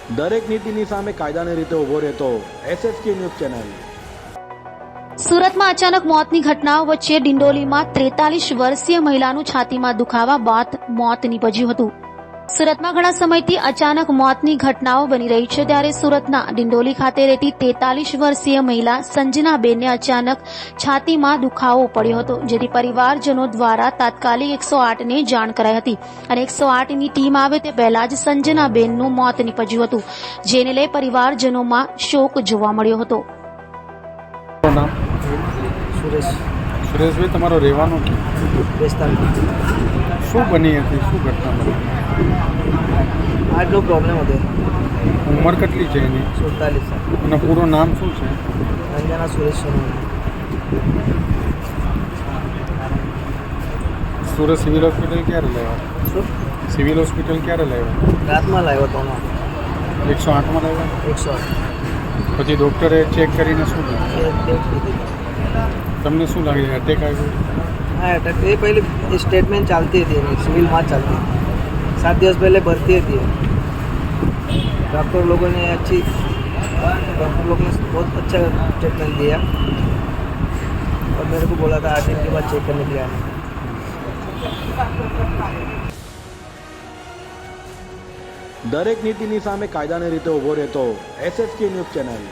દરેક નીતિની સામે કાયદાની રીતે ઊભો રહેતો SSK ન્યૂઝ ચેનલ। સુરતમાં અચાનક મોતની ઘટનાઓ વચ્ચે ડિંડોલીમાં 43 વર્ષીય મહિલાનું છાતીમાં દુખાવા બાદ મોત નીપજ્યું હતું। સુરતમાં ઘણા સમયથી અચાનક મોતની ઘટનાઓ બની રહી છે, ત્યારે સુરતના ડિંડોલી ખાતે રહેતી 43 વર્ષીય મહિલા સંજનાબેનને અચાનક છાતીમાં દુખાવો પડ્યો હતો, જેથી પરિવારજનો દ્વારા તાત્કાલિક 108 ને જાણ કરાઈ હતી અને 108 ની ટીમ આવે તે પહેલા જ સંજનાબેનનું મોત નીપજ્યું હતું, જેને લઈ પરિવારજનોમાં શોક જોવા મળ્યો હતો। સુરેશભાઈ, તમારો રહેવાનું શું બની હતી, શું ઘટના બની? હાર્ટનો પ્રોબ્લેમ હતો। ઉંમર કેટલી છે એની? 47 સાલ। એનું પૂરું નામ શું છે? અંજના સુરેશ સોનવણે। સુરત સિવિલ હોસ્પિટલ ક્યારે લાવ્યા? શું? સિવિલ હોસ્પિટલ ક્યારે લાવ્યા? રાતમાં લાવ્યો હતો હમણાં 108માં લાવ્યા? 108। પછી ડૉક્ટરે ચેક કરીને શું કહ્યું? એ ડેટ કીધી। તમને શું લાગે, એટેક આવ્યો? હા, એટેક એ પહેલી સ્ટેટમેન્ટ ચાલતી હતી એની, સિવિલમાં જ ચાલતી હતી। 7 દિવસ पहले भर्ती थी। डॉक्टर लोगों ने बहुत अच्छा ट्रीटमेंट दिया और मेरे को बोला था 8 दिन के बाद चेक करने के लिए आना। દરેક નીતિની સામે કાયદાની રીતે ઊભો રહેતો SSK ન્યૂઝ ચેનલ।